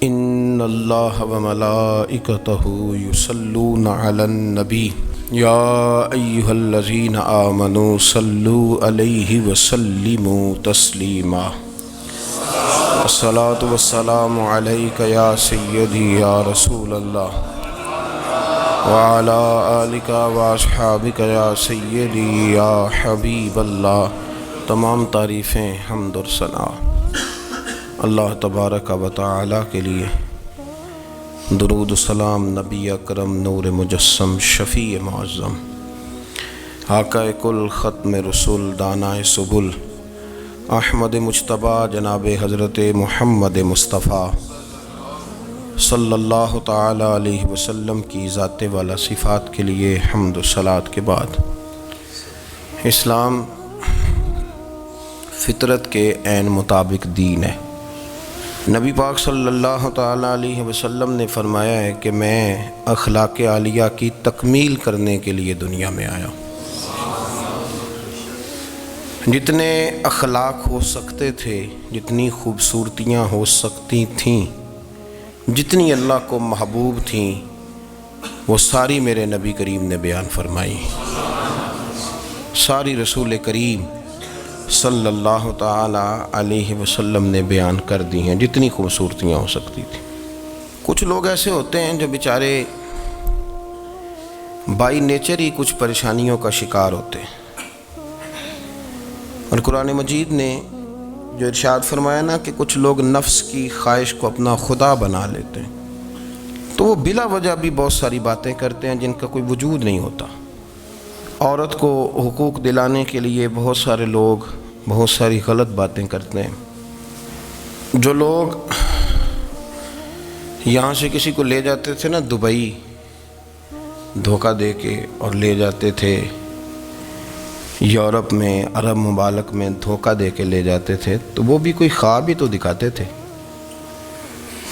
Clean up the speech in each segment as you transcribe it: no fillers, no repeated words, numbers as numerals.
ان اللہ وملائکتہ یصلون علی النبی یا ایہا الذین آمنوا صلوا علیہ وسلموا تسلیما الصلاۃ والسلام علیک یا سیدی یا رسول اللہ وعلی آلک واصحابک یا سیدی یا حبیب اللہ۔ تمام تعریفیں حمد و ثنا اللہ تبارک و تعالی کے لیے، درود و سلام نبی اکرم نور مجسم شفیع معظم آقا کل ختم رسول دانائے سبل احمد مجتبی جناب حضرت محمد مصطفیٰ صلی اللہ تعالی علیہ وسلم کی ذات والا صفات کے لیے حمد و صلات کے بعد، اسلام فطرت کے عین مطابق دین ہے۔ نبی پاک صلی اللہ تعالی علیہ وسلم نے فرمایا ہے کہ میں اخلاق عالیہ کی تکمیل کرنے کے لیے دنیا میں آیا ہوں۔ جتنے اخلاق ہو سکتے تھے، جتنی خوبصورتیاں ہو سکتی تھیں، جتنی اللہ کو محبوب تھیں، وہ ساری میرے نبی کریم نے بیان فرمائی، ساری رسول کریم صلی اللہ تعالی علیہ وسلم نے بیان کر دی ہیں، جتنی خوبصورتیاں ہو سکتی تھیں۔ کچھ لوگ ایسے ہوتے ہیں جو بیچارے بائی نیچر ہی کچھ پریشانیوں کا شکار ہوتے ہیں، اور قرآن مجید نے جو ارشاد فرمایا نا کہ کچھ لوگ نفس کی خواہش کو اپنا خدا بنا لیتے ہیں، تو وہ بلا وجہ بھی بہت ساری باتیں کرتے ہیں جن کا کوئی وجود نہیں ہوتا۔ عورت کو حقوق دلانے کے لیے بہت سارے لوگ بہت ساری غلط باتیں کرتے ہیں۔ جو لوگ یہاں سے کسی کو لے جاتے تھے نا دبئی، دھوکہ دے کے اور لے جاتے تھے یورپ میں، عرب ممالک میں دھوکہ دے کے لے جاتے تھے، تو وہ بھی کوئی خواب ہی تو دکھاتے تھے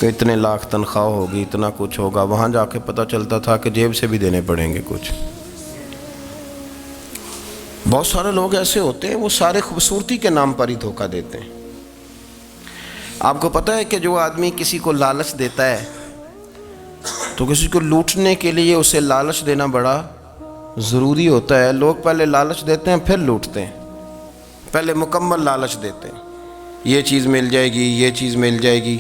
کہ اتنے لاکھ تنخواہ ہوگی، اتنا کچھ ہوگا۔ وہاں جا کے پتہ چلتا تھا کہ جیب سے بھی دینے پڑیں گے کچھ۔ بہت سارے لوگ ایسے ہوتے ہیں، وہ سارے خوبصورتی کے نام پر ہی دھوکہ دیتے ہیں۔ آپ کو پتہ ہے کہ جو آدمی کسی کو لالچ دیتا ہے تو کسی کو لوٹنے کے لیے اسے لالچ دینا بڑا ضروری ہوتا ہے۔ لوگ پہلے لالچ دیتے ہیں پھر لوٹتے ہیں، پہلے مکمل لالچ دیتے ہیں، یہ چیز مل جائے گی، یہ چیز مل جائے گی۔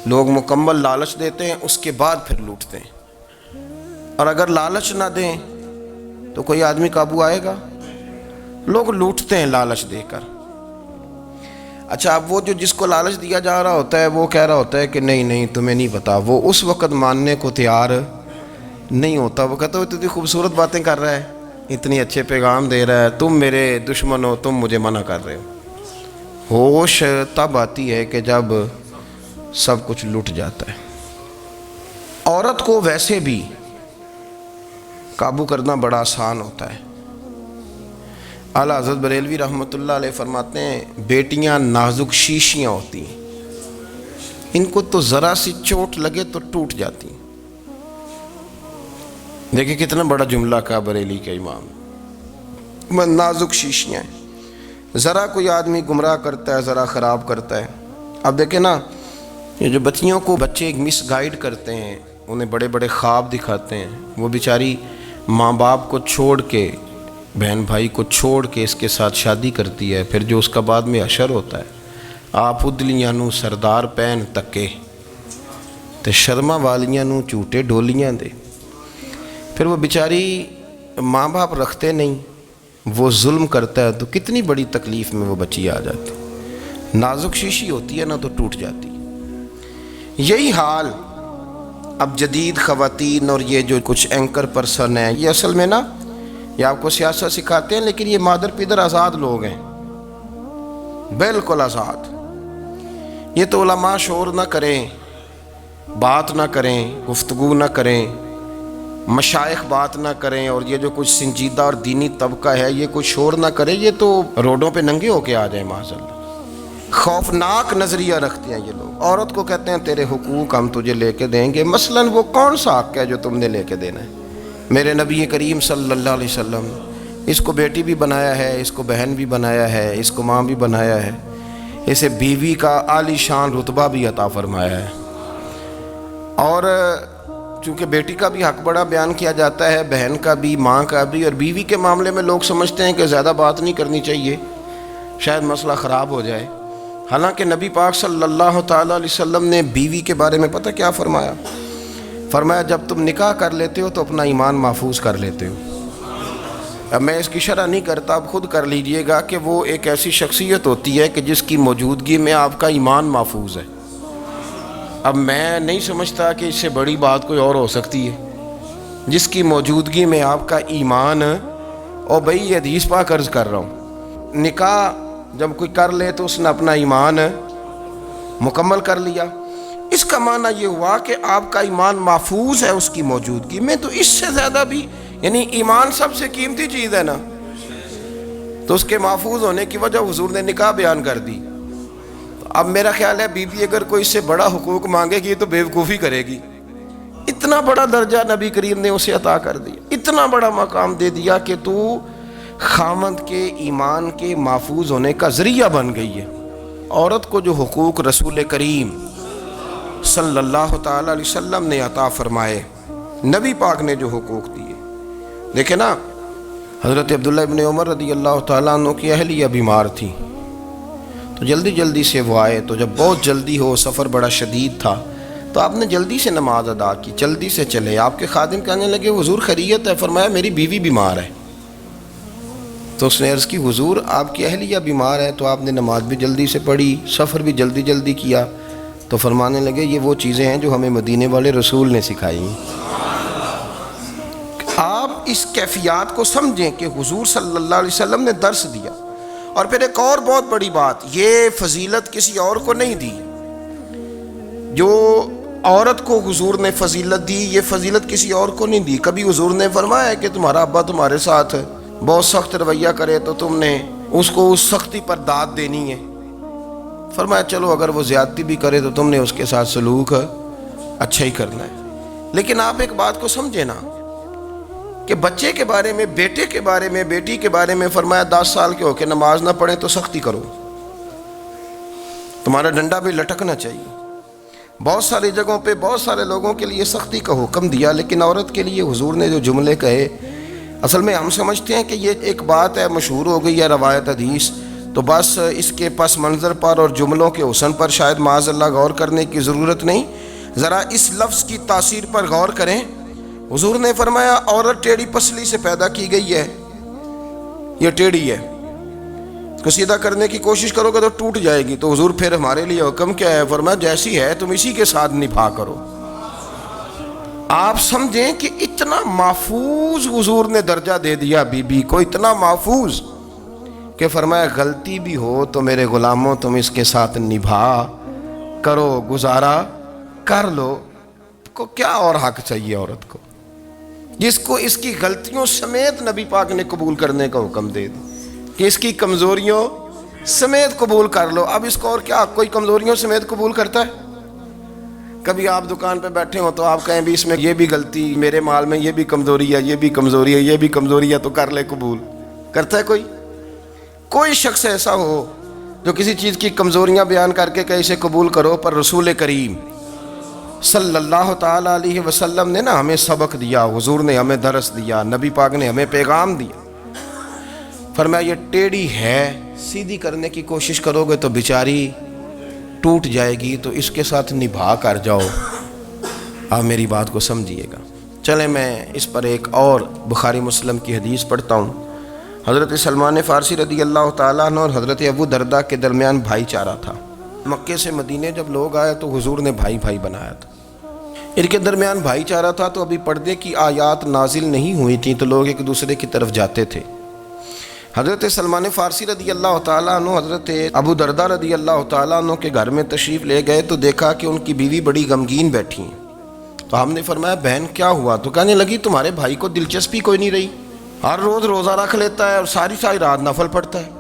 لوگ مکمل لالچ دیتے ہیں، اس کے بعد پھر لوٹتے ہیں۔ اور اگر لالچ نہ دیں تو کوئی آدمی قابو آئے گا؟ لوگ لوٹتے ہیں لالچ دے کر۔ اچھا، اب وہ جو جس کو لالچ دیا جا رہا ہوتا ہے وہ کہہ رہا ہوتا ہے کہ نہیں نہیں تمہیں نہیں پتا، وہ اس وقت ماننے کو تیار نہیں ہوتا۔ وہ کہتا ہے اتنی خوبصورت باتیں کر رہا ہے، اتنی اچھے پیغام دے رہا ہے، تم میرے دشمن ہو، تم مجھے منع کر رہے ہو۔ ہوش تب آتی ہے کہ جب سب کچھ لٹ جاتا ہے۔ عورت کو ویسے بھی قابو کرنا بڑا آسان ہوتا ہے۔ اعلیٰ حضرت بریلوی رحمۃ اللہ علیہ فرماتے ہیں بیٹیاں نازک شیشیاں ہوتی ہیں، ان کو تو ذرا سی چوٹ لگے تو ٹوٹ جاتی ہیں۔ دیکھیں کتنا بڑا جملہ کہا بریلی کے امام، نازک شیشیاں ہیں۔ ذرا کوئی آدمی گمراہ کرتا ہے، ذرا خراب کرتا ہے۔ اب دیکھیں نا، یہ جو بچیوں کو بچے مس گائیڈ کرتے ہیں، انہیں بڑے بڑے خواب دکھاتے ہیں، وہ بیچاری ماں باپ کو چھوڑ کے، بہن بھائی کو چھوڑ کے اس کے ساتھ شادی کرتی ہے، پھر جو اس کا بعد میں حشر ہوتا ہے، آپ ادلیاں نو سردار پہن تکے تے شرما والیاں نو جھوٹے ڈولیاں دے۔ پھر وہ بیچاری ماں باپ رکھتے نہیں، وہ ظلم کرتا ہے، تو کتنی بڑی تکلیف میں وہ بچی آ جاتی۔ نازک شیشی ہوتی ہے نا تو ٹوٹ جاتی۔ یہی حال اب جدید خواتین اور یہ جو کچھ اینکر پرسن ہیں، یہ اصل میں نا یہ آپ کو سیاست سکھاتے ہیں، لیکن یہ مادر پیدر آزاد لوگ ہیں، بالکل آزاد۔ یہ تو علماء شور نہ کریں، بات نہ کریں، گفتگو نہ کریں، مشائخ بات نہ کریں، اور یہ جو کچھ سنجیدہ اور دینی طبقہ ہے یہ کوئی شور نہ کرے، یہ تو روڈوں پہ ننگے ہو کے آ جائیں معاذ اللہ۔ خوفناک نظریہ رکھتے ہیں یہ لوگ۔ عورت کو کہتے ہیں تیرے حقوق ہم تجھے لے کے دیں گے، مثلاً وہ کون سا حق ہے جو تم نے لے کے دینا ہے؟ میرے نبی کریم صلی اللہ علیہ وسلم اس کو بیٹی بھی بنایا ہے، اس کو بہن بھی بنایا ہے، اس کو ماں بھی بنایا ہے، اسے بیوی کا عالی شان رتبہ بھی عطا فرمایا ہے۔ اور چونکہ بیٹی کا بھی حق بڑا بیان کیا جاتا ہے، بہن کا بھی، ماں کا بھی، اور بیوی کے معاملے میں لوگ سمجھتے ہیں کہ زیادہ بات نہیں کرنی چاہیے، شاید مسئلہ خراب ہو جائے۔ حالانکہ نبی پاک صلی اللہ تعالیٰ علیہ وسلم نے بیوی کے بارے میں پتہ کیا فرمایا؟ فرمایا جب تم نکاح کر لیتے ہو تو اپنا ایمان محفوظ کر لیتے ہو۔ اب میں اس کی شرح نہیں کرتا، اب خود کر لیجئے گا کہ وہ ایک ایسی شخصیت ہوتی ہے کہ جس کی موجودگی میں آپ کا ایمان محفوظ ہے۔ اب میں نہیں سمجھتا کہ اس سے بڑی بات کوئی اور ہو سکتی ہے، جس کی موجودگی میں آپ کا ایمان، اور بھئی یہ حدیث پاک عرض کر رہا ہوں، نکاح جب کوئی کر لے تو اس نے اپنا ایمان مکمل کر لیا۔ اس کا معنی یہ ہوا کہ آپ کا ایمان محفوظ ہے اس کی موجودگی میں، تو اس سے زیادہ بھی، یعنی ایمان سب سے قیمتی چیز ہے نا، تو اس کے محفوظ ہونے کی وجہ حضور نے نکاح بیان کر دی۔ اب میرا خیال ہے بیوی اگر کوئی اس سے بڑا حقوق مانگے گی تو بے وقوفی کرے گی۔ اتنا بڑا درجہ نبی کریم نے اسے عطا کر دیا، اتنا بڑا مقام دے دیا کہ تو خامند کے ایمان کے محفوظ ہونے کا ذریعہ بن گئی ہے۔ عورت کو جو حقوق رسول کریم صلی اللہ تعالیٰ علیہ وسلم نے عطا فرمائے، نبی پاک نے جو حقوق دیے، دیکھیں نا، حضرت عبداللہ ابن عمر رضی اللہ تعالیٰ عنہ کی اہلیہ بیمار تھی، تو جلدی جلدی سے وہ آئے، تو جب بہت جلدی ہو، سفر بڑا شدید تھا، تو آپ نے جلدی سے نماز ادا کی، جلدی سے چلے۔ آپ کے خادم کہنے لگے حضور خیریت ہے؟ فرمایا میری بیوی بیمار ہے۔ تو اس نے عرض کی حضور آپ کی اہلیہ بیمار ہے، تو آپ نے نماز بھی جلدی سے پڑھی، سفر بھی جلدی جلدی کیا، تو فرمانے لگے یہ وہ چیزیں ہیں جو ہمیں مدینے والے رسول نے سکھائی ہیں۔ آپ اس کیفیات کو سمجھیں کہ حضور صلی اللہ علیہ وسلم نے درس دیا۔ اور پھر ایک اور بہت بڑی بات، یہ فضیلت کسی اور کو نہیں دی، جو عورت کو حضور نے فضیلت دی، یہ فضیلت کسی اور کو نہیں دی۔ کبھی حضور نے فرمایا کہ تمہارا ابا تمہارے ساتھ بہت سخت رویہ کرے تو تم نے اس کو اس سختی پر داد دینی ہے؟ فرمایا چلو اگر وہ زیادتی بھی کرے تو تم نے اس کے ساتھ سلوک اچھا ہی کرنا ہے۔ لیکن آپ ایک بات کو سمجھے نا کہ بچے کے بارے میں، بیٹے کے بارے میں، بیٹی کے بارے میں فرمایا 10 سال کے ہو کے نماز نہ پڑھیں تو سختی کرو، تمہارا ڈنڈا بھی لٹکنا چاہیے۔ بہت ساری جگہوں پہ بہت سارے لوگوں کے لیے سختی کا حکم دیا، لیکن عورت کے لیے حضور نے جو جملے کہے، اصل میں ہم سمجھتے ہیں کہ یہ ایک بات ہے، مشہور ہو گئی ہے روایت حدیث، تو بس اس کے پس منظر پر اور جملوں کے حسن پر شاید معاذ اللہ غور کرنے کی ضرورت نہیں۔ ذرا اس لفظ کی تاثیر پر غور کریں۔ حضور نے فرمایا عورت ٹیڑھی پسلی سے پیدا کی گئی ہے، یہ ٹیڑھی ہے، اس کو سیدھا کرنے کی کوشش کرو گے تو ٹوٹ جائے گی۔ تو حضور پھر ہمارے لیے حکم کیا ہے؟ فرمایا جیسی ہے تم اسی کے ساتھ نبھا کرو۔ آپ سمجھیں کہ اتنا محفوظ حضور نے درجہ دے دیا بی بی کو، اتنا محفوظ کہ فرمایا غلطی بھی ہو تو میرے غلاموں تم اس کے ساتھ نبھا کرو، گزارا کر لو۔ کو کیا اور حق چاہیے عورت کو، جس کو اس کی غلطیوں سمیت نبی پاک نے قبول کرنے کا حکم دے دی کہ اس کی کمزوریوں سمیت قبول کر لو۔ اب اس کو اور کیا کوئی کمزوریوں سمیت قبول کرتا ہے؟ کبھی آپ دکان پہ بیٹھے ہوں تو آپ کہیں بھی اس میں یہ بھی غلطی، میرے مال میں یہ بھی کمزوری ہے، یہ بھی کمزوری ہے، یہ بھی کمزوری ہے، تو کر لے قبول؟ کرتا ہے کوئی؟ کوئی شخص ایسا ہو جو کسی چیز کی کمزوریاں بیان کر کے کہ اسے قبول کرو؟ پر رسول کریم صلی اللہ تعالیٰ علیہ وسلم نے نا ہمیں سبق دیا، حضور نے ہمیں درس دیا، نبی پاک نے ہمیں پیغام دیا۔ فرمایا یہ ٹیڑھی ہے، سیدھی کرنے کی کوشش کرو گے تو بیچاری ٹوٹ جائے گی، تو اس کے ساتھ نبھا کر جاؤ۔ آپ میری بات کو سمجھیے گا۔ چلیں میں اس پر ایک اور بخاری مسلم کی حدیث پڑھتا ہوں۔ حضرت سلمان فارسی رضی اللہ تعالیٰ عنہ اور حضرت ابو درداء کے درمیان بھائی چارہ تھا۔ مکے سے مدینے جب لوگ آئے تو حضور نے بھائی بھائی بنایا تھا، ان کے درمیان بھائی چارہ تھا، تو ابھی پردے کی آیات نازل نہیں ہوئی تھیں، تو لوگ ایک دوسرے کی طرف جاتے تھے۔ حضرت سلمان فارسی رضی اللہ تعالیٰ عنہ حضرت ابو درداء رضی اللہ تعالیٰ عنہ کے گھر میں تشریف لے گئے، تو دیکھا کہ ان کی بیوی بڑی غمگین بیٹھی ہیں۔ تو ہم نے فرمایا بہن کیا ہوا؟ تو کہنے لگی تمہارے بھائی کو دلچسپی کوئی نہیں رہی، ہر روز روزہ رکھ لیتا ہے اور ساری رات نفل پڑھتا ہے۔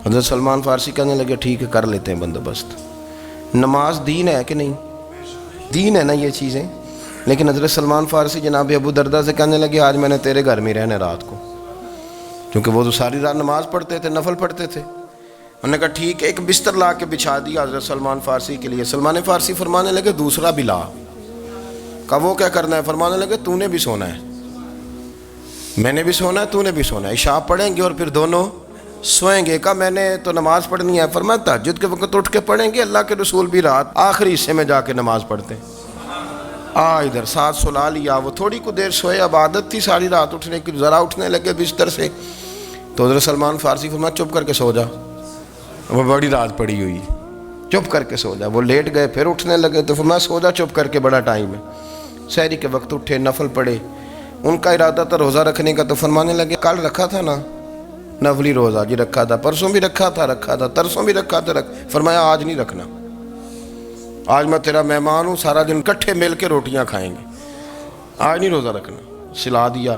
حضرت سلمان فارسی کہنے لگے ٹھیک ہے کر لیتے ہیں بندوبست۔ نماز دین ہے کہ نہیں؟ دین ہے نا یہ چیزیں۔ لیکن حضرت سلمان فارسی جناب ابو درداء سے کہنے لگے آج میں نے تیرے گھر میں رہنا رات کو، کیونکہ وہ تو ساری رات نماز پڑھتے تھے، نفل پڑھتے تھے۔ انہوں نے کہا ٹھیک ہے، ایک بستر لا کے بچھا دیا حضرت سلمان فارسی کے لیے. سلمان فارسی فرمانے لگے دوسرا بھی لا. کہا وہ کیا کرنا ہے؟ فرمانے لگے تو نے بھی سونا ہے، میں نے بھی سونا ہے، تو نے بھی سونا ہے، عشاء پڑھیں گے اور پھر دونوں سوئیں گے. کہا میں نے تو نماز پڑھنی ہے. فرمایا تہجد کے وقت اٹھ کے پڑھیں گے، اللہ کے رسول بھی رات آخری حصے میں جا کے نماز پڑھتے ہیں. ادھر ساتھ سلا لیا. وہ تھوڑی کو دیر سوئے، اب عادت تھی ساری رات اٹھنے کی، ذرا اٹھنے لگے بستر سے تو حضرت سلمان فارسی فرمایا چپ کر کے سو جا، وہ بڑی رات پڑی ہوئی، چپ کر کے سو جا. وہ لیٹ گئے، پھر اٹھنے لگے تو فرمایا سو جا چپ کر کے، بڑا ٹائم ہے. سحری کے وقت اٹھے، نفل پڑھے. ان کا ارادہ تھا روزہ رکھنے کا، تو فرمانے لگے کل رکھا تھا نا نفلی روزہ؟ جی رکھا تھا. پرسوں بھی رکھا تھا ترسوں بھی رکھا تھا. فرمایا آج نہیں رکھنا، آج میں تیرا مہمان ہوں، سارا دن کٹھے مل کے روٹیاں کھائیں گے، آج نہیں روزہ رکھنا. سلا دیا.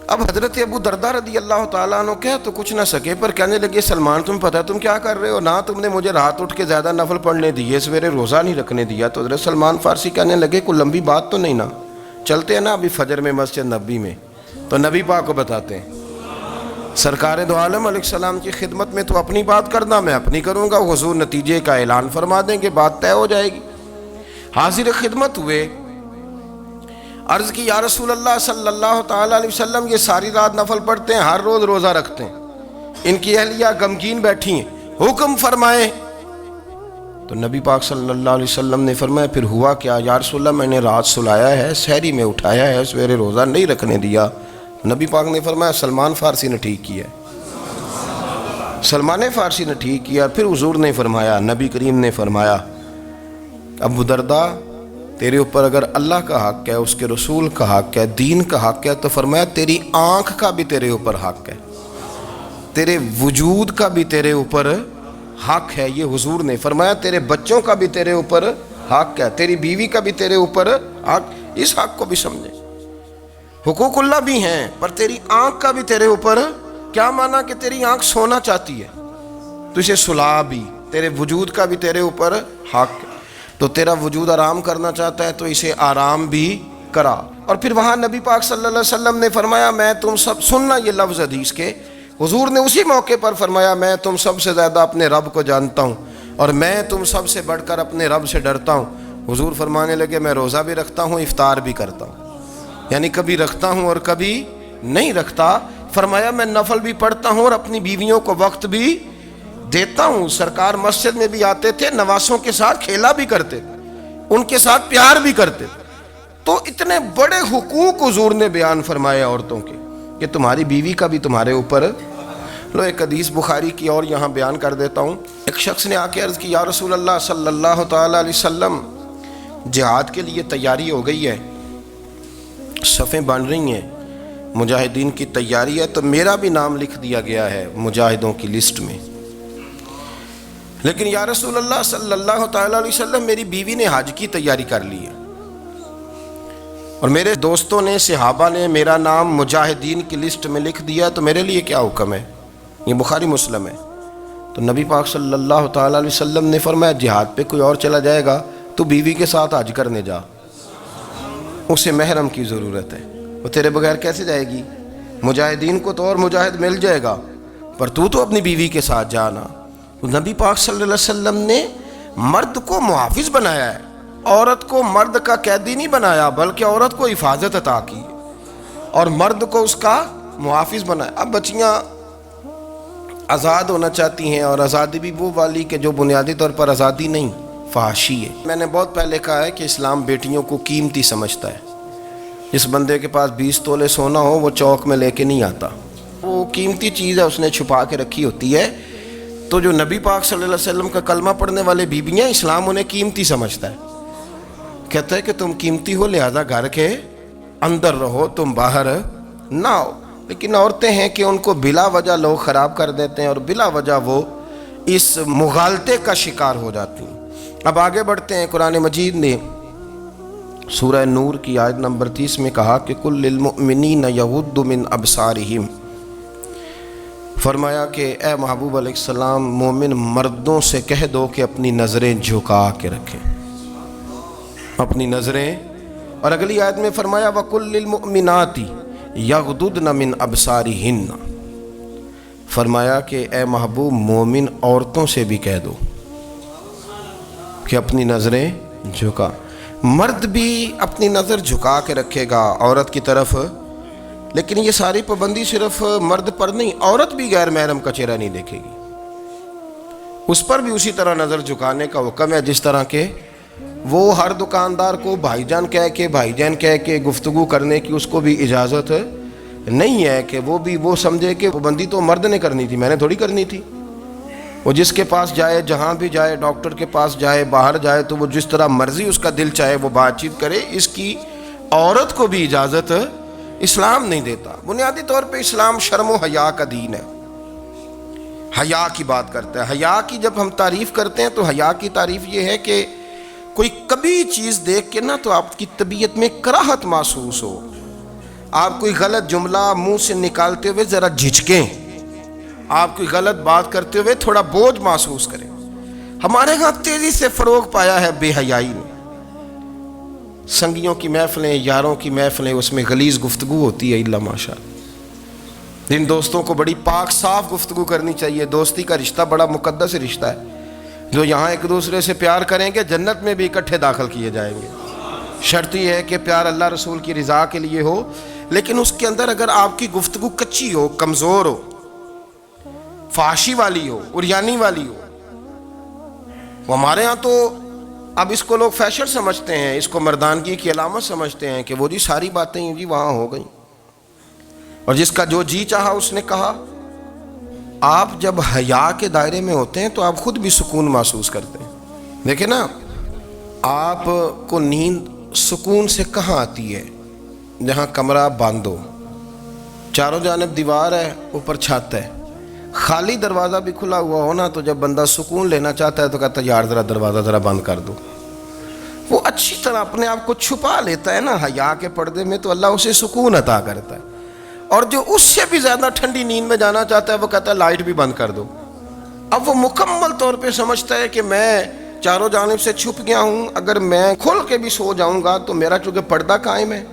اب حضرت ابو درداء رضی اللہ تعالیٰ عنہ کہہ تو کچھ نہ سکے، پر کہنے لگے سلمان تم پتہ تم کیا کر رہے ہو، نہ تم نے مجھے رات اٹھ کے زیادہ نفل پڑھنے دیے، سویرے روزہ نہیں رکھنے دیا. تو حضرت سلمان فارسی کہنے لگے کوئی لمبی بات تو نہیں نا، چلتے ہیں نا ابھی فجر میں مسجد نبی میں، تو نبی پاک کو بتاتے ہیں. سرکار دو عالم علیہ السلام کی خدمت میں تو اپنی بات کرنا، میں اپنی کروں گا. حضور نتیجے کا اعلان فرما دیں گے، بات طے ہو جائے گی. حاضر خدمت ہوئے، عرض کی یا رسول اللہ صلی اللہ تعالیٰ علیہ وسلم یہ ساری رات نفل پڑھتے ہیں، ہر روز روزہ رکھتے ہیں، ان کی اہلیہ غمگین بیٹھی ہیں، حکم فرمائیں. تو نبی پاک صلی اللہ علیہ وسلم نے فرمایا پھر ہوا کیا؟ یا رسول اللہ میں نے رات سلایا ہے، سحری میں اٹھایا ہے، سویرے روزہ نہیں رکھنے دیا. نبی پاک نے فرمایا سلمان فارسی نے ٹھیک کیا، سلمان فارسی نے ٹھیک کیا. پھر حضور نے فرمایا، نبی کریم نے فرمایا ابو درداء تیرے اوپر اگر اللہ کا حق ہے، اس کے رسول کا حق ہے، دین کا حق ہے، تو فرمایا تیری آنکھ کا بھی تیرے اوپر حق ہے، تیرے وجود کا بھی تیرے اوپر حق ہے. یہ حضور نے فرمایا تیرے بچوں کا بھی تیرے اوپر حق ہے، تیری بیوی کا بھی تیرے اوپر حق. اس حق کو بھی سمجھے، حقوق اللہ بھی ہیں، پر تیری آنکھ کا بھی تیرے اوپر. کیا مانا کہ تیری آنکھ سونا چاہتی ہے تو اسے سلا بھی، تیرے وجود کا بھی تیرے اوپر حق. تو تیرا وجود آرام کرنا چاہتا ہے تو اسے آرام بھی کرا. اور پھر وہاں نبی پاک صلی اللہ علیہ وسلم نے فرمایا میں تم سب، سننا یہ لفظ حدیث کے، حضور نے اسی موقع پر فرمایا میں تم سب سے زیادہ اپنے رب کو جانتا ہوں اور میں تم سب سے بڑھ کر اپنے رب سے ڈرتا ہوں. حضور فرمانے لگے میں روزہ بھی رکھتا ہوں، افطار بھی کرتا ہوں، یعنی کبھی رکھتا ہوں اور کبھی نہیں رکھتا. فرمایا میں نفل بھی پڑھتا ہوں اور اپنی بیویوں کو وقت بھی دیتا ہوں. سرکار مسجد میں بھی آتے تھے، نواسوں کے ساتھ کھیلا بھی کرتے تھے، ان کے ساتھ پیار بھی کرتے تھے. تو اتنے بڑے حقوق حضور نے بیان فرمائے عورتوں کے کہ تمہاری بیوی کا بھی تمہارے اوپر. لو ایک حدیث بخاری کی اور یہاں بیان کر دیتا ہوں. ایک شخص نے آ کے عرض کی یا رسول اللہ صلی اللہ تعالیٰ علیہ وسلم جہاد کے لیے تیاری ہو گئی ہے، صفیں بن رہی ہیں، مجاہدین کی تیاری ہے، تو میرا بھی نام لکھ دیا گیا ہے مجاہدوں کی لسٹ میں، لیکن یا رسول اللہ صلی اللہ تعالیٰ علیہ وسلم میری بیوی نے حج کی تیاری کر لی ہے اور میرے دوستوں نے، صحابہ نے میرا نام مجاہدین کی لسٹ میں لکھ دیا، تو میرے لیے کیا حکم ہے؟ یہ بخاری مسلم ہے. تو نبی پاک صلی اللہ تعالیٰ علیہ وسلم نے فرمایا جہاد پہ کوئی اور چلا جائے گا تو بیوی کے ساتھ حج کرنے جا، اسے محرم کی ضرورت ہے، وہ تیرے بغیر کیسے جائے گی؟ مجاہدین کو تو اور مجاہد مل جائے گا، پر تو اپنی بیوی کے ساتھ جانا. نبی پاک صلی اللہ علیہ وسلم نے مرد کو محافظ بنایا ہے، عورت کو مرد کا قیدی نہیں بنایا، بلکہ عورت کو حفاظت عطا کی اور مرد کو اس کا محافظ بنایا. اب بچیاں آزاد ہونا چاہتی ہیں، اور آزادی بھی وہ والی کہ جو بنیادی طور پر آزادی نہیں، فحاشی ہے. میں نے بہت پہلے کہا ہے کہ اسلام بیٹیوں کو قیمتی سمجھتا ہے. جس بندے کے پاس 20 تولے سونا ہو وہ چوک میں لے کے نہیں آتا، وہ قیمتی چیز ہے، اس نے چھپا کے رکھی ہوتی ہے. تو جو نبی پاک صلی اللہ علیہ وسلم کا کلمہ پڑھنے والے بیویاں، اسلام انہیں قیمتی سمجھتا ہے، کہتا ہے کہ تم قیمتی ہو لہذا گھر کے اندر رہو، تم باہر نہ ہو. لیکن عورتیں ہیں کہ ان کو بلا وجہ لوگ خراب کر دیتے ہیں اور بلا وجہ وہ اس مغالطے کا شکار ہو جاتی ہیں. اب آگے بڑھتے ہیں. قرآن مجید نے سورہ نور کی آیت نمبر 30 میں کہا کہ کل للمؤمنین یغضوا من ابصارہم، فرمایا کہ اے محبوب علیہ السلام مومن مردوں سے کہہ دو کہ اپنی نظریں جھکا کے رکھیں، اپنی نظریں. اور اگلی آیت میں فرمایا وَقُلْ لِلْمُؤْمِنَاتِ یغضضن من ابصارہن، فرمایا کہ اے محبوب مومن عورتوں سے بھی کہہ دو کہ اپنی نظریں جھکا. مرد بھی اپنی نظر جھکا کے رکھے گا عورت کی طرف، لیکن یہ ساری پابندی صرف مرد پر نہیں، عورت بھی غیر محرم کا چہرہ نہیں دیکھے گی، اس پر بھی اسی طرح نظر جھکانے کا حکم ہے جس طرح کہ وہ ہر دکاندار کو بھائی جان کہہ کے گفتگو کرنے کی اس کو بھی اجازت نہیں ہے کہ وہ سمجھے کہ پابندی تو مرد نے کرنی تھی، میں نے تھوڑی کرنی تھی. وہ جس کے پاس جائے، جہاں بھی جائے، ڈاکٹر کے پاس جائے، باہر جائے، تو وہ جس طرح مرضی اس کا دل چاہے وہ بات چیت کرے، اس کی عورت کو بھی اجازت اسلام نہیں دیتا. بنیادی طور پہ اسلام شرم و حیا کا دین ہے، حیا کی بات کرتا ہے. حیا کی جب ہم تعریف کرتے ہیں تو حیا کی تعریف یہ ہے کہ کوئی کبھی چیز دیکھ کے نا تو آپ کی طبیعت میں کراہت محسوس ہو، آپ کوئی غلط جملہ منہ سے نکالتے ہوئے ذرا جھجکیں، آپ کوئی غلط بات کرتے ہوئے تھوڑا بوجھ محسوس کریں. ہمارے ہاں تیزی سے فروغ پایا ہے بے حیائی نے. سنگیوں کی محفلیں، یاروں کی محفلیں، اس میں غلیظ گفتگو ہوتی ہے الا ماشاء اللہ. جن دوستوں کو بڑی پاک صاف گفتگو کرنی چاہیے. دوستی کا رشتہ بڑا مقدس رشتہ ہے. جو یہاں ایک دوسرے سے پیار کریں گے جنت میں بھی اکٹھے داخل کیے جائیں گے. شرط یہ ہے کہ پیار اللہ رسول کی رضا کے لیے ہو، لیکن اس کے اندر اگر آپ کی گفتگو کچی ہو، کمزور ہو، فحاشی والی ہو، عریانی والی ہو. وہ ہمارے ہاں تو اب اس کو لوگ فیشن سمجھتے ہیں، اس کو مردانگی کی علامت سمجھتے ہیں کہ وہ جی ساری باتیں جی وہاں ہو گئیں اور جس کا جو جی چاہا اس نے کہا. آپ جب حیا کے دائرے میں ہوتے ہیں تو آپ خود بھی سکون محسوس کرتے ہیں. دیکھیں نا، آپ کو نیند سکون سے کہاں آتی ہے؟ جہاں کمرہ بند ہو، چاروں جانب دیوار ہے، اوپر چھت ہے، خالی دروازہ بھی کھلا ہوا ہونا تو جب بندہ سکون لینا چاہتا ہے تو کہتا ہے یار ذرا دروازہ ذرا بند کر دو. وہ اچھی طرح اپنے آپ کو چھپا لیتا ہے نا حیا کے پردے میں، تو اللہ اسے سکون عطا کرتا ہے. اور جو اس سے بھی زیادہ ٹھنڈی نیند میں جانا چاہتا ہے وہ کہتا ہے لائٹ بھی بند کر دو. اب وہ مکمل طور پہ سمجھتا ہے کہ میں چاروں جانب سے چھپ گیا ہوں، اگر میں کھل کے بھی سو جاؤں گا تو میرا چونکہ پردہ قائم ہے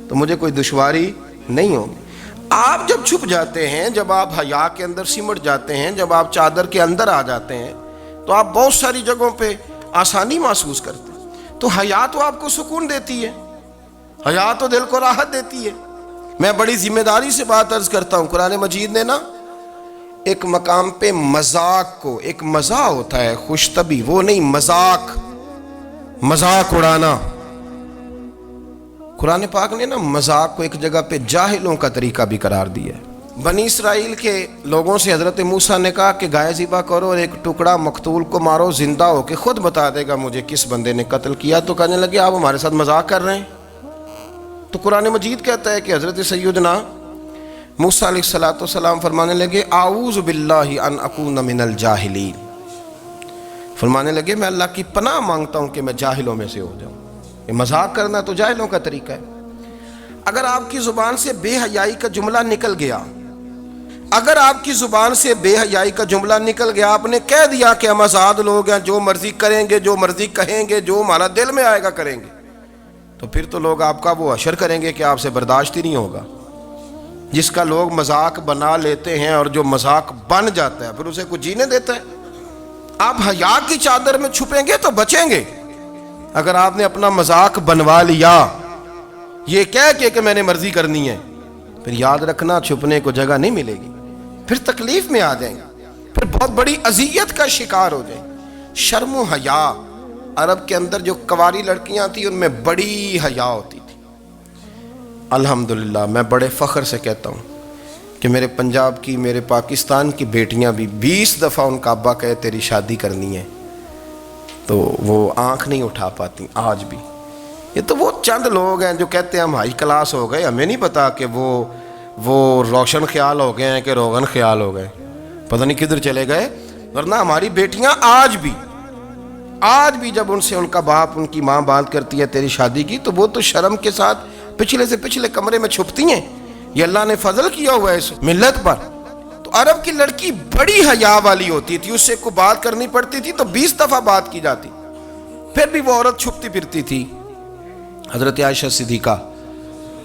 تو مجھے کوئی دشواری نہیں ہوگی. آپ جب چھپ جاتے ہیں، جب آپ حیا کے اندر سمٹ جاتے ہیں، جب آپ چادر کے اندر آ جاتے ہیں تو آپ بہت ساری جگہوں پہ آسانی محسوس کرتے ہیں. تو حیا تو آپ کو سکون دیتی ہے، حیا تو دل کو راحت دیتی ہے. میں بڑی ذمہ داری سے بات عرض کرتا ہوں، قرآن مجید نے نا ایک مقام پہ مذاق کو، ایک مزاح ہوتا ہے خوش طبی، وہ نہیں، مذاق اڑانا. قرآن پاک نے نا مذاق کو ایک جگہ پہ جاہلوں کا طریقہ بھی قرار دیا ہے. بنی اسرائیل کے لوگوں سے حضرت موسیٰ نے کہا کہ گائے ذبح کرو اور ایک ٹکڑا مقتول کو مارو، زندہ ہو کے خود بتا دے گا مجھے کس بندے نے قتل کیا. تو کہنے لگے آپ ہمارے ساتھ مذاق کر رہے ہیں. تو قرآن مجید کہتا ہے کہ حضرت سیدنا موسیٰ علیہ السلام فرمانے لگے اعوذ باللہ ان اکون من الجاہلین. فرمانے لگے میں اللہ کی پناہ مانگتا ہوں کہ میں جاہلوں میں سے ہو جاؤں. یہ مذاق کرنا تو جاہلوں کا طریقہ ہے. اگر آپ کی زبان سے بے حیائی کا جملہ نکل گیا، اگر آپ کی زبان سے بے حیائی کا جملہ نکل گیا، آپ نے کہہ دیا کہ ہم آزاد لوگ ہیں، جو مرضی کریں گے، جو مرضی کہیں گے، جو ہمارا دل میں آئے گا کریں گے، تو پھر تو لوگ آپ کا وہ حشر کریں گے کہ آپ سے برداشت ہی نہیں ہوگا. جس کا لوگ مذاق بنا لیتے ہیں اور جو مذاق بن جاتا ہے پھر اسے کچھ جینے دیتا ہے. آپ حیا کی چادر میں چھپیں گے تو بچیں گے. اگر آپ نے اپنا مذاق بنوا لیا یہ کہہ کے کہ میں نے مرضی کرنی ہے، پھر یاد رکھنا چھپنے کو جگہ نہیں ملے گی، پھر تکلیف میں آ جائیں گے، پھر بہت بڑی اذیت کا شکار ہو جائیں. شرم و حیا، عرب کے اندر جو کنواری لڑکیاں تھیں ان میں بڑی حیا ہوتی تھی. الحمدللہ میں بڑے فخر سے کہتا ہوں کہ میرے پنجاب کی، میرے پاکستان کی بیٹیاں بھی 20 دفعہ ان کا ابا کہے تیری شادی کرنی ہے تو وہ آنکھ نہیں اٹھا پاتی آج بھی. یہ تو وہ چند لوگ ہیں جو کہتے ہیں ہم ہائی کلاس ہو گئے، ہمیں نہیں پتا کہ وہ روشن خیال ہو گئے ہیں کہ روغن خیال ہو گئے، پتہ نہیں کدھر چلے گئے. ورنہ ہماری بیٹیاں آج بھی جب ان سے ان کا باپ، ان کی ماں بات کرتی ہے تیری شادی کی تو وہ تو شرم کے ساتھ پچھلے سے پچھلے کمرے میں چھپتی ہیں. یہ اللہ نے فضل کیا ہوا ہے اس ملت پر. تو عرب کی لڑکی بڑی حیا والی ہوتی تھی، اس سے کوئی بات کرنی پڑتی تھی تو 20 دفعہ بات کی جاتی، پھر بھی وہ عورت چھپتی پھرتی تھی. حضرت عائشہ صدیقہ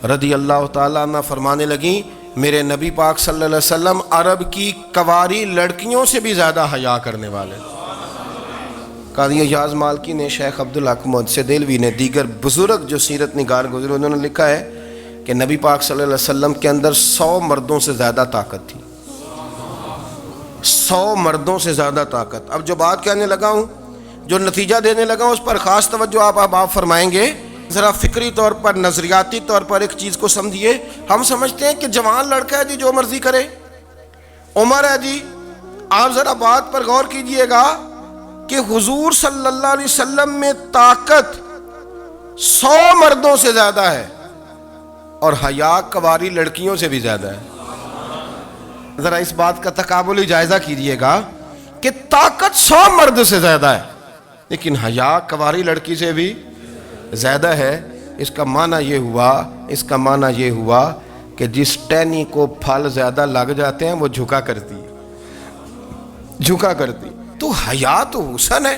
رضی اللہ تعالیٰ عنہ فرمانے لگیں میرے نبی پاک صلی اللہ علیہ وسلم عرب کی کواری لڑکیوں سے بھی زیادہ حیا کرنے والے تھے۔ قاضی ایاز مالکی نے، شیخ عبدالحق محدث دہلوی نے، دیگر بزرگ جو سیرت نگار گزرے، انہوں نے لکھا ہے کہ نبی پاک صلی اللہ علیہ وسلم کے اندر 100 مردوں سے زیادہ طاقت تھی، 100 مردوں سے زیادہ طاقت۔ اب جو بات کہنے لگا ہوں، جو نتیجہ دینے لگا ہوں، اس پر خاص توجہ آپ فرمائیں گے۔ ذرا فکری طور پر، نظریاتی طور پر ایک چیز کو سمجھیے۔ ہم سمجھتے ہیں کہ جوان لڑکا ہے جی، جو مرضی کرے، عمر ہے جی۔ آپ ذرا بات پر غور کیجئے گا کہ حضور صلی اللہ علیہ وسلم میں طاقت 100 مردوں سے زیادہ ہے اور حیا کواری لڑکیوں سے بھی زیادہ ہے۔ ذرا اس بات کا تقابلی جائزہ کیجئے گا کہ طاقت 100 مرد سے زیادہ ہے لیکن حیا کواری لڑکی سے بھی زیادہ ہے۔ اس کا معنی یہ ہوا کہ جس ٹہنی کو پھل زیادہ لگ جاتے ہیں وہ جھکا کرتی۔ تو حیا تو حسن ہے،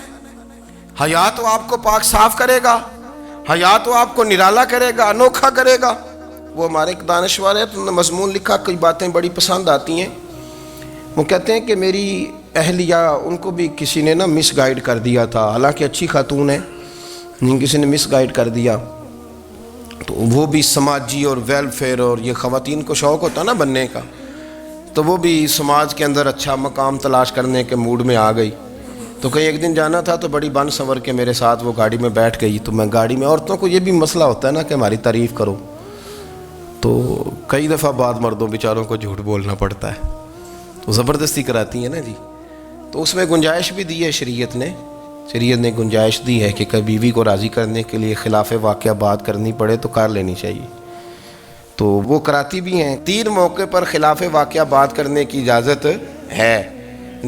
حیا تو آپ کو پاک صاف کرے گا، حیا تو آپ کو نرالا کرے گا، انوکھا کرے گا۔ وہ ہمارے ایک دانشور ہے، تو مضمون لکھا، کئی باتیں بڑی پسند آتی ہیں۔ وہ کہتے ہیں کہ میری اہلیہ، ان کو بھی کسی نے مس گائیڈ کر دیا تھا، حالانکہ اچھی خاتون ہے، کسی نے مس گائیڈ کر دیا۔ تو وہ بھی سماجی اور ویلفیئر، اور یہ خواتین کو شوق ہوتا نا بننے کا، تو وہ بھی سماج کے اندر اچھا مقام تلاش کرنے کے موڈ میں آ گئی۔ تو کہیں ایک دن جانا تھا، تو بڑی بن سنور کے میرے ساتھ وہ گاڑی میں بیٹھ گئی۔ تو میں گاڑی میں، عورتوں کو یہ بھی مسئلہ ہوتا ہے نا کہ ہماری تعریف کرو، تو کئی دفعہ بعد مردوں بیچاروں کو جھوٹ بولنا پڑتا ہے، تو زبردستی کراتی ہیں نا جی۔ تو اس میں گنجائش بھی دی ہے شریعت نے گنجائش دی ہے کہ کبھی بیوی کو راضی کرنے کے لیے خلاف واقعہ بات کرنی پڑے تو کر لینی چاہیے، تو وہ کراتی بھی ہیں۔ 3 موقع پر خلاف واقعہ بات کرنے کی اجازت ہے،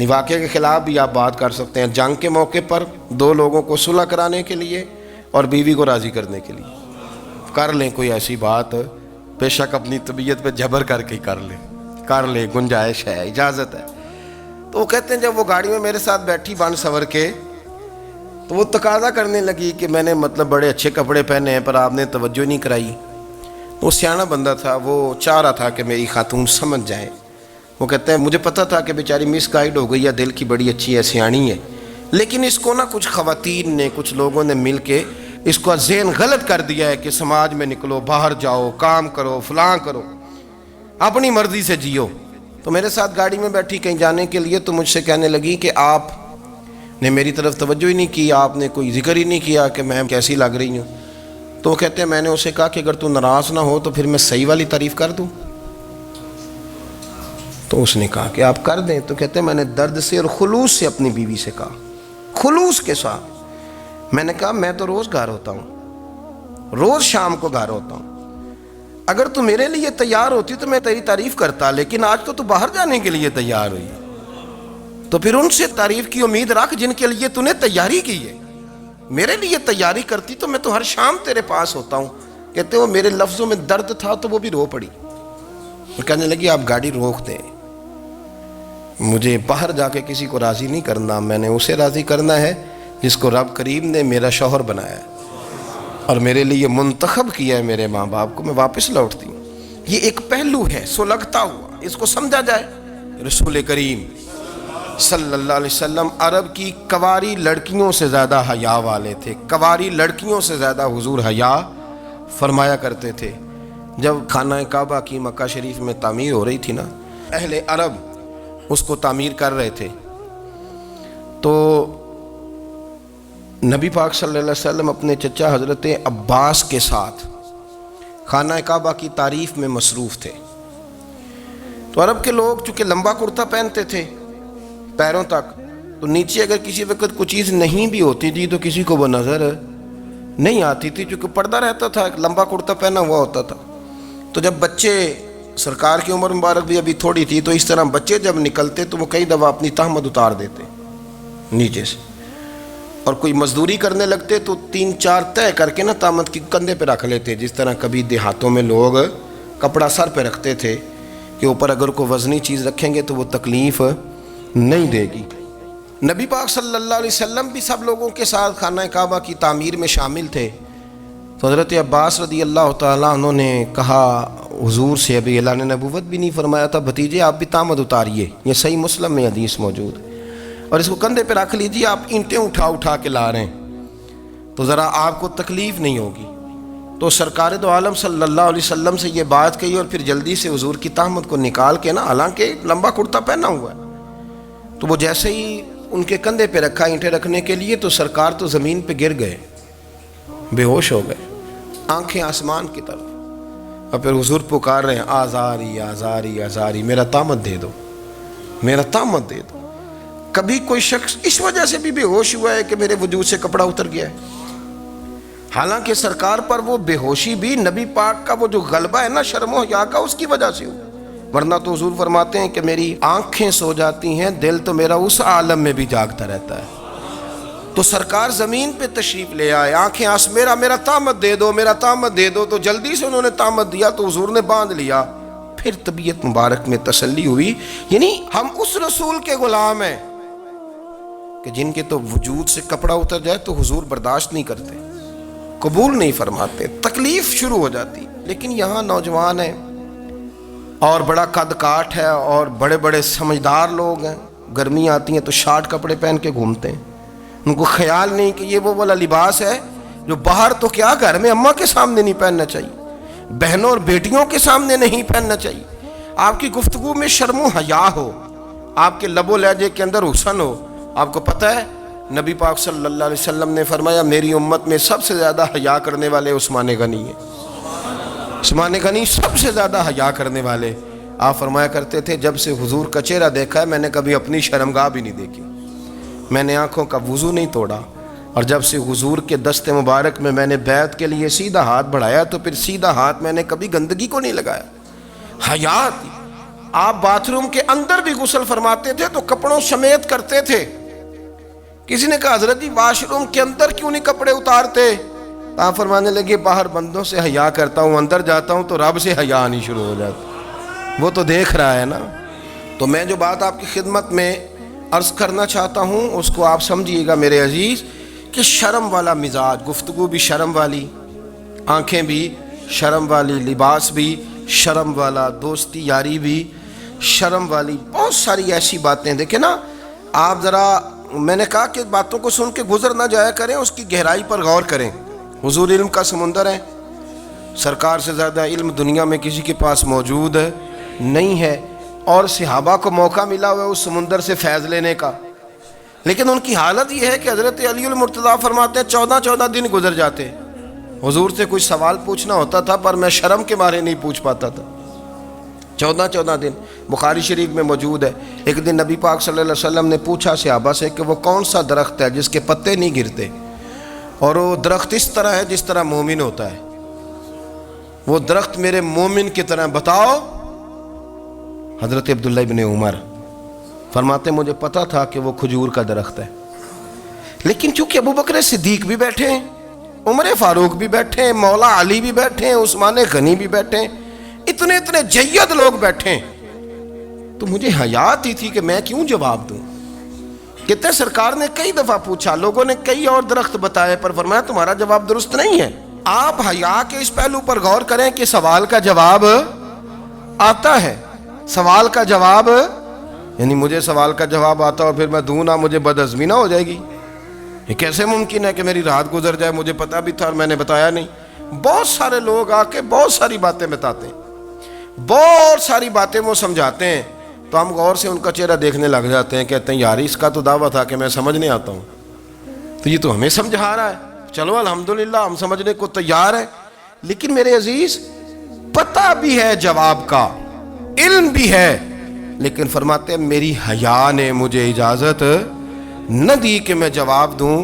واقعے کے خلاف بھی آپ بات کر سکتے ہیں۔ جنگ کے موقع پر 2 لوگوں کو صلح کرانے کے لیے اور بیوی کو راضی کرنے کے لیے کر لیں کوئی ایسی بات، بے شک اپنی طبیعت پہ جبر کر کے کر لیں، گنجائش ہے، اجازت ہے۔ تو وہ کہتے ہیں جب وہ گاڑی میں میرے ساتھ بیٹھی بن سنور کے، تو وہ تقاضا کرنے لگی کہ میں نے بڑے اچھے کپڑے پہنے ہیں پر آپ نے توجہ نہیں کرائی۔ وہ سیاںا بندہ تھا، وہ چاہ رہا تھا کہ میری خاتون سمجھ جائے۔ وہ کہتے ہیں مجھے پتہ تھا کہ بیچاری مس گائیڈ ہو گئی ہے، دل کی بڑی اچھی ہے، سیاਣੀ ہے، لیکن اس کو کچھ خواتین نے، کچھ لوگوں نے مل کے اس کو ذہن غلط کر دیا ہے کہ سماج میں نکلو، باہر جاؤ، کام کرو، فلاں کرو، اپنی مرضی سے جیو۔ تو میرے ساتھ گاڑی میں بیٹھی کہیں جانے کے لیے، تو مجھ سے کہنے لگی کہ آپ نے میری طرف توجہ ہی نہیں کی، آپ نے کوئی ذکر ہی نہیں کیا کہ میں کیسی لگ رہی ہوں۔ تو وہ کہتے ہیں میں نے اسے کہا کہ اگر تو ناراض نہ ہو تو پھر میں صحیح والی تعریف کر دوں۔ تو اس نے کہا کہ آپ کر دیں۔ تو کہتے ہیں میں نے درد سے اور خلوص سے اپنی بیوی سے کہا، خلوص کے ساتھ میں نے کہا میں تو روز گھر ہوتا ہوں، روز شام کو گھر ہوتا ہوں، اگر تو میرے لیے تیار ہوتی تو میں تیری تعریف کرتا، لیکن آج تو باہر جانے کے لیے تیار ہوئی، تو پھر ان سے تعریف کی امید رکھ جن کے لیے تو نے تیاری کی ہے۔ میرے لیے تیاری کرتی تو میں تو ہر شام تیرے پاس ہوتا ہوں۔ کہتے وہ میرے لفظوں میں درد تھا تو وہ بھی رو پڑی، اور کہنے لگی آپ گاڑی روک دیں، مجھے باہر جا کے کسی کو راضی نہیں کرنا، میں نے اسے راضی کرنا ہے جس کو رب کریم نے میرا شوہر بنایا ہے اور میرے لیے منتخب کیا ہے میرے ماں باپ کو، میں واپس لوٹتی ہوں۔ یہ ایک پہلو ہے سلگتا ہوا، اس کو سمجھا جائے۔ رسول کریم صلی اللہ علیہ وسلم عرب کی کواری لڑکیوں سے زیادہ حیا والے تھے، کواری لڑکیوں سے زیادہ حضور حیا فرمایا کرتے تھے۔ جب خانہ کعبہ کی مکہ شریف میں تعمیر ہو رہی تھی نا، اہل عرب اس کو تعمیر کر رہے تھے، تو نبی پاک صلی اللہ علیہ وسلم اپنے چچا حضرت عباس کے ساتھ خانہ کعبہ کی تعریف میں مصروف تھے۔ تو عرب کے لوگ چونکہ لمبا کرتا پہنتے تھے پیروں تک، تو نیچے اگر کسی وقت کوئی چیز نہیں بھی ہوتی تھی تو کسی کو وہ نظر نہیں آتی تھی، چونکہ پردہ رہتا تھا، ایک لمبا کرتا پہنا ہوا ہوتا تھا۔ تو جب بچے، سرکار کی عمر مبارک بھی ابھی تھوڑی تھی، تو اس طرح بچے جب نکلتے تو وہ کئی دفعہ اپنی تہمت اتار دیتے نیچے سے، اور کوئی مزدوری کرنے لگتے تو 3-4 طے کر کے تہمت کی کندھے پہ رکھ لیتے، جس طرح کبھی دیہاتوں میں لوگ کپڑا سر پہ رکھتے تھے کہ اوپر اگر کوئی وزنی چیز رکھیں گے تو وہ تکلیف نہیں دے گی۔ نبی پاک صلی اللہ علیہ وسلم بھی سب لوگوں کے ساتھ خانہ کعبہ کی تعمیر میں شامل تھے، تو حضرت عباس رضی اللہ تعالیٰ عنہ نے کہا حضور سے، ابھی اللہ نے نبوت بھی نہیں فرمایا تھا، بھتیجے آپ بھی تامد اتاریے، یہ صحیح مسلم میں حدیث موجود ہے، اور اس کو کندھے پہ رکھ لیجیے، آپ اینٹیں اٹھا اٹھا کے لا رہے ہیں تو ذرا آپ کو تکلیف نہیں ہوگی۔ تو سرکار دو عالم صلی اللہ علیہ وسلم سے یہ بات کہی، اور پھر جلدی سے حضور کی تہمت کو نکال کے نا، حالانکہ لمبا کرتا پہنا ہوا ہے، تو وہ جیسے ہی ان کے کندھے پہ رکھا اینٹیں رکھنے کے لیے، تو سرکار تو زمین پہ گر گئے، بے ہوش ہو گئے، آنکھیں آسمان کی طرف، اور پھر حضور پکار رہے ہیں، آزاری آزاری آزاری، میرا تامت دے دو، میرا تامت دے دو۔ کبھی کوئی شخص اس وجہ سے بھی بے ہوش ہوا ہے کہ میرے وجود سے کپڑا اتر گیا ہے؟ حالانکہ سرکار پر وہ بے ہوشی بھی نبی پاک کا وہ جو غلبہ ہے نا شرم و حیا کا، اس کی وجہ سے ہو، ورنہ تو حضور فرماتے ہیں کہ میری آنکھیں سو جاتی ہیں، دل تو میرا اس عالم میں بھی جاگتا رہتا ہے۔ تو سرکار زمین پہ تشریف لے آئے، آنکھیں میرا تامت دے دو، میرا تامت دے دو، تو جلدی سے انہوں نے تامت دیا، تو حضور نے باندھ لیا، پھر طبیعت مبارک میں تسلی ہوئی۔ یعنی ہم اس رسول کے غلام ہیں کہ جن کے تو وجود سے کپڑا اتر جائے تو حضور برداشت نہیں کرتے، قبول نہیں فرماتے، تکلیف شروع ہو جاتی۔ لیکن یہاں نوجوان ہیں اور بڑا قد کاٹ ہے اور بڑے بڑے سمجھدار لوگ ہیں، گرمی آتی ہیں تو شارٹ کپڑے پہن کے گھومتے ہیں، ان کو خیال نہیں کہ یہ وہ والا لباس ہے جو باہر تو کیا گھر میں اماں کے سامنے نہیں پہننا چاہیے، بہنوں اور بیٹیوں کے سامنے نہیں پہننا چاہیے۔ آپ کی گفتگو میں شرم و حیا ہو، آپ کے لب و لہجے کے اندر حسن ہو۔ آپ کو پتہ ہے نبی پاک صلی اللہ علیہ وسلم نے فرمایا میری امت میں سب سے زیادہ حیا کرنے والے عثمان غنی ہیں، عثمان غنی سب سے زیادہ حیا کرنے والے۔ آپ فرمایا کرتے تھے جب سے حضور کا چہرہ دیکھا ہے میں نے کبھی اپنی شرمگاہ بھی نہیں دیکھی، میں نے آنکھوں کا وضو نہیں توڑا، اور جب سے حضور کے دست مبارک میں میں نے بیعت کے لیے سیدھا ہاتھ بڑھایا تو پھر سیدھا ہاتھ میں نے کبھی گندگی کو نہیں لگایا۔ حیا تھی۔ آپ باتھ روم کے اندر بھی غسل فرماتے تھے تو کپڑوں سمیت کرتے تھے۔ کسی نے کہا حضرت جی واش روم کے اندر کیوں نہیں کپڑے اتارتے؟ آپ فرمانے لگے باہر بندوں سے حیا کرتا ہوں، اندر جاتا ہوں تو رب سے حیا آنی شروع ہو جاتی، وہ تو دیکھ رہا ہے نا۔ تو میں جو بات آپ کی خدمت میں عرض کرنا چاہتا ہوں اس کو آپ سمجھیے گا میرے عزیز، کہ شرم والا مزاج، گفتگو بھی شرم والی، آنکھیں بھی شرم والی، لباس بھی شرم والا، دوستی یاری بھی شرم والی، بہت ساری ایسی باتیں۔ دیکھیں نا آپ ذرا، میں نے کہا کہ باتوں کو سن کے گزر نہ جایا کریں، اس کی گہرائی پر غور کریں۔ حضور علم کا سمندر ہے، سرکار سے زیادہ علم دنیا میں کسی کے پاس موجود نہیں ہے، اور صحابہ کو موقع ملا ہوا ہے اس سمندر سے فیض لینے کا، لیکن ان کی حالت یہ ہے کہ حضرت علی المرتضیٰ فرماتے ہیں 14 دن گزر جاتے، حضور سے کچھ سوال پوچھنا ہوتا تھا پر میں شرم کے مارے نہیں پوچھ پاتا تھا۔ 14 دن بخاری شریف میں موجود ہے۔ ایک دن نبی پاک صلی اللہ علیہ وسلم نے پوچھا صحابہ سے کہ وہ کون سا درخت ہے جس کے پتے نہیں گرتے، اور وہ درخت اس طرح ہے جس طرح مومن ہوتا ہے، وہ درخت میرے مومن کی طرح بتاؤ۔ حضرت عبداللہ ابن عمر فرماتے مجھے پتا تھا کہ وہ کھجور کا درخت ہے، لیکن چونکہ ابو بکر صدیق بھی بیٹھے ہیں، عمر فاروق بھی بیٹھے ہیں، مولا علی بھی بیٹھے ہیں، عثمان غنی بھی بیٹھے ہیں، اتنے جید لوگ بیٹھے ہیں، تو مجھے حیا آتی تھی کہ میں کیوں جواب دوں۔ کہتے سرکار نے کئی دفعہ پوچھا، لوگوں نے کئی اور درخت بتائے، پر فرمایا تمہارا جواب درست نہیں ہے۔ آپ حیا کے اس پہلو پر غور کریں کہ سوال کا جواب آتا ہے، سوال کا جواب، یعنی مجھے سوال کا جواب آتا اور پھر میں دوں نہ، مجھے بدعزمی نہ ہو جائے گی؟ یہ کیسے ممکن ہے کہ میری رات گزر جائے، مجھے پتا بھی تھا اور میں نے بتایا نہیں؟ بہت سارے لوگ آ کے بہت ساری باتیں بتاتے ہیں، بہت ساری باتیں وہ سمجھاتے ہیں، تو ہم غور سے ان کا چہرہ دیکھنے لگ جاتے ہیں، کہتے ہیں یار اس کا تو دعویٰ تھا کہ میں سمجھنے آتا ہوں، تو یہ تو ہمیں سمجھا رہا ہے، چلو الحمدللہ ہم سمجھنے کو تیار ہیں۔ لیکن میرے عزیز پتہ بھی ہے جواب کا، علم بھی ہے، لیکن فرماتے ہیں میری حیا نے مجھے اجازت نہ دی کہ میں جواب دوں۔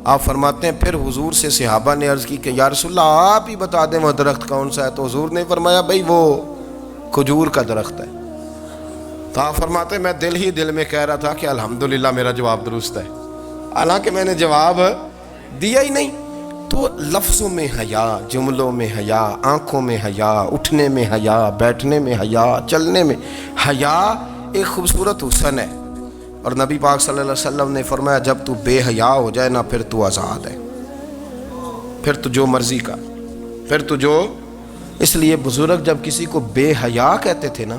آپ فرماتے ہیں پھر حضور سے صحابہ نے عرض کی کہ یا رسول اللہ آپ ہی بتا دیں وہ درخت کون سا ہے، تو حضور نے فرمایا بھئی وہ کھجور کا درخت ہے۔ تو آپ فرماتے ہیں میں دل میں کہہ رہا تھا کہ الحمدللہ میرا جواب درست ہے، حالانکہ میں نے جواب دیا ہی نہیں۔ تو لفظوں میں حیا، جملوں میں حیا، آنکھوں میں حیا، اٹھنے میں حیا، بیٹھنے میں حیا، چلنے میں حیا ایک خوبصورت حسن ہے، اور نبی پاک صلی اللہ علیہ وسلم نے فرمایا جب تو بے حیا ہو جائے نا پھر تو آزاد ہے، پھر تو جو مرضی کا۔ پھر تو جو اس لیے بزرگ جب کسی کو بے حیا کہتے تھے نا،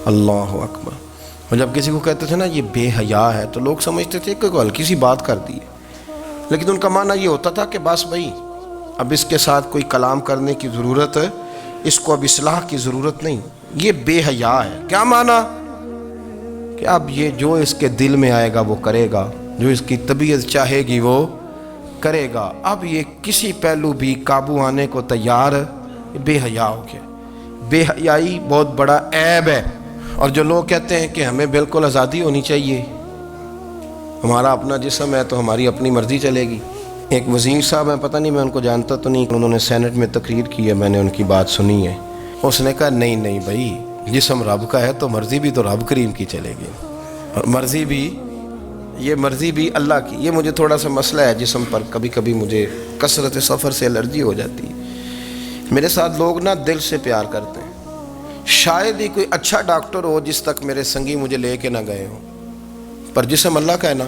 اللہ اکبر، اور جب کسی کو کہتے تھے نا یہ بے حیا ہے تو لوگ سمجھتے تھے کہ کوئی ہلکی سی بات کر دی ہے، لیکن ان کا معنی یہ ہوتا تھا کہ بس بھائی اب اس کے ساتھ کوئی کلام کرنے کی ضرورت ہے، اس کو اب اصلاح کی ضرورت نہیں، یہ بے حیا ہے۔ کیا معنی؟ کہ اب یہ جو اس کے دل میں آئے گا وہ کرے گا، جو اس کی طبیعت چاہے گی وہ کرے گا، اب یہ کسی پہلو بھی قابو آنے کو تیار بے حیا ہو گیا۔ بے حیائی بہت بڑا عیب ہے، اور جو لوگ کہتے ہیں کہ ہمیں بالکل آزادی ہونی چاہیے، ہمارا اپنا جسم ہے تو ہماری اپنی مرضی چلے گی۔ ایک وزیر صاحب ہیں، پتہ نہیں میں ان کو جانتا تو نہیں، انہوں نے سینٹ میں تقریر کی ہے، میں نے ان کی بات سنی ہے، اس نے کہا نہیں بھائی، جسم رب کا ہے تو مرضی بھی تو رب کریم کی چلے گی، اور مرضی بھی اللہ کی۔ یہ مجھے تھوڑا سا مسئلہ ہے جسم پر، کبھی کبھی مجھے کثرت سفر سے الرجی ہو جاتی ہے۔ میرے ساتھ لوگ نا دل سے پیار کرتے ہیں، شاید ہی کوئی اچھا ڈاکٹر ہو جس تک میرے سنگی مجھے لے کے نہ گئے ہوں، پر جسم اللہ کا ہے نا،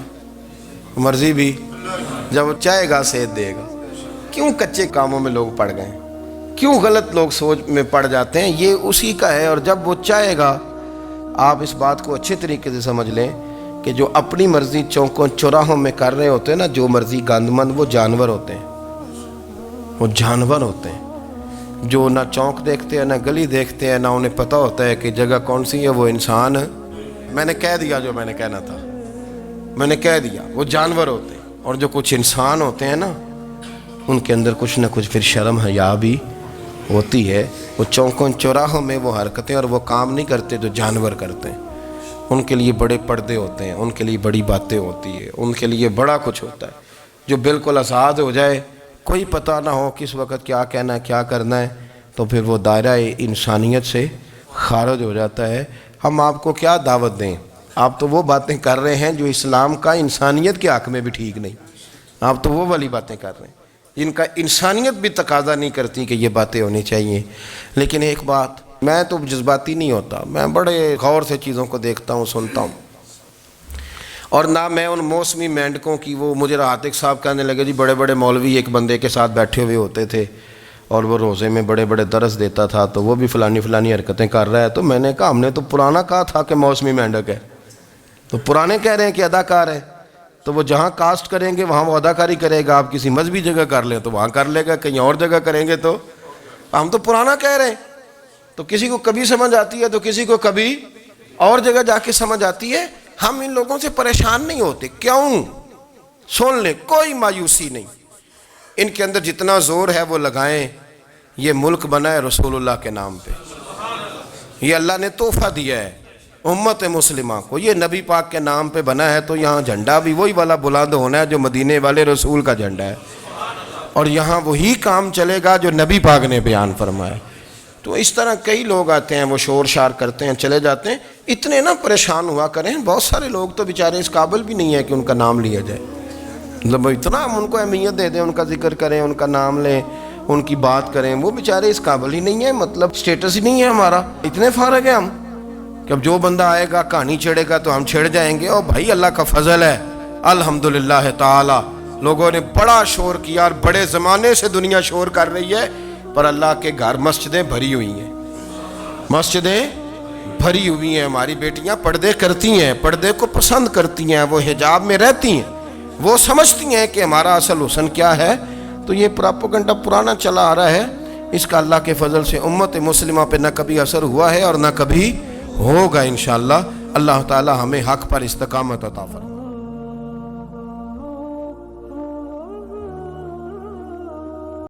مرضی بھی جب وہ چاہے گا صحت دے گا۔ کیوں کچے کاموں میں لوگ پڑ گئے ہیں، کیوں غلط لوگ سوچ میں پڑ جاتے ہیں، یہ اسی کا ہے، اور جب وہ چاہے گا، آپ اس بات کو اچھے طریقے سے سمجھ لیں کہ جو اپنی مرضی چوکوں چوراہوں میں کر رہے ہوتے ہیں نا، جو مرضی گاندمند، وہ جانور ہوتے ہیں، وہ جانور ہوتے ہیں جو نہ چونک دیکھتے ہیں، نہ گلی دیکھتے ہیں، نہ انہیں پتہ ہوتا ہے کہ جگہ کون سی ہے۔ وہ انسان، میں نے کہہ دیا جو میں نے کہنا تھا، میں نے کہہ دیا، وہ جانور ہوتے ہیں۔ اور جو کچھ انسان ہوتے ہیں نا، ان کے اندر کچھ نہ کچھ پھر شرم حیا بھی ہوتی ہے، وہ چوکوں چوراہوں میں وہ حرکتیں اور وہ کام نہیں کرتے جو جانور کرتے ہیں۔ ان کے لیے بڑے پردے ہوتے ہیں، ان کے لیے بڑی باتیں ہوتی ہیں، ان کے لیے بڑا کچھ ہوتا ہے۔ جو بالکل آزاد ہو جائے، کوئی پتہ نہ ہو کس وقت کیا کہنا ہے کیا کرنا ہے، تو پھر وہ دائرہ انسانیت سے خارج ہو جاتا ہے۔ ہم آپ کو کیا دعوت دیں؟ آپ تو وہ باتیں کر رہے ہیں جو اسلام کا انسانیت کے حق میں بھی ٹھیک نہیں، آپ تو وہ والی باتیں کر رہے ہیں جن کا انسانیت بھی تقاضا نہیں کرتی کہ یہ باتیں ہونی چاہیے۔ لیکن ایک بات، میں تو جذباتی نہیں ہوتا، میں بڑے غور سے چیزوں کو دیکھتا ہوں، سنتا ہوں، اور نہ میں ان موسمی مینڈکوں کی، وہ مجھے عاتق صاحب کہنے لگے جی بڑے بڑے مولوی ایک بندے کے ساتھ بیٹھے ہوئے ہوتے تھے اور وہ روزے میں بڑے بڑے درس دیتا تھا تو وہ بھی فلانی حرکتیں کر رہا ہے۔ تو میں نے کہا ہم نے تو پرانا کہا تھا کہ موسمی مینڈک ہے، تو پرانے کہہ رہے ہیں کہ اداکار ہے، تو وہ جہاں کاسٹ کریں گے وہاں وہ اداکاری کرے گا۔ آپ کسی مذہبی جگہ کر لیں تو وہاں کر لے گا، کہیں اور جگہ کریں گے تو ہم تو پرانا کہہ رہے ہیں۔ تو کسی کو کبھی سمجھ آتی ہے تو کسی کو کبھی اور جگہ جا کے سمجھ آتی ہے۔ ہم ان لوگوں سے پریشان نہیں ہوتے، کیوں؟ سن لیں، کوئی مایوسی نہیں، ان کے اندر جتنا زور ہے وہ لگائیں۔ یہ ملک بنا ہے رسول اللہ کے نام پہ، یہ اللہ نے تحفہ دیا ہے امت مسلمہ کو، یہ نبی پاک کے نام پہ بنا ہے، تو یہاں جھنڈا بھی وہی والا بلند ہونا ہے جو مدینے والے رسول کا جھنڈا ہے، اور یہاں وہی کام چلے گا جو نبی پاک نے بیان فرمایا۔ تو اس طرح کئی لوگ آتے ہیں، وہ شور شار کرتے ہیں، چلے جاتے ہیں، اتنے نہ پریشان ہوا کریں۔ بہت سارے لوگ تو بیچارے اس قابل بھی نہیں ہے کہ ان کا نام لیا جائے، مطلب اتنا ہم ان کو اہمیت دے دیں، ان کا ذکر کریں، ان کا نام لیں، ان کی بات کریں، وہ بیچارے اس قابل ہی نہیں ہے، مطلب سٹیٹس ہی نہیں ہے ہمارا، اتنے فارغ ہیں ہم کہ اب جو بندہ آئے گا کہانی چھیڑے گا تو ہم چھیڑ جائیں گے۔ اور بھائی اللہ کا فضل ہے الحمدللہ تعالی، لوگوں نے بڑا شور کیا، اور بڑے زمانے سے دنیا شور کر رہی ہے، پر اللہ کے گھر مسجدیں بھری ہوئی ہیں، مسجدیں بھری ہوئی ہیں۔ ہماری بیٹیاں پردے کرتی ہیں، پردے کو پسند کرتی ہیں، وہ حجاب میں رہتی ہیں، وہ سمجھتی ہیں کہ ہمارا اصل حسن کیا ہے۔ تو یہ پراپوگنڈا پرانا چلا آ رہا ہے، اس کا اللہ کے فضل سے امت مسلمہ پہ نہ کبھی اثر ہوا ہے اور نہ کبھی ہوگا انشاءاللہ۔ اللہ تعالی ہمیں حق پر استقامت عطا فرمائے۔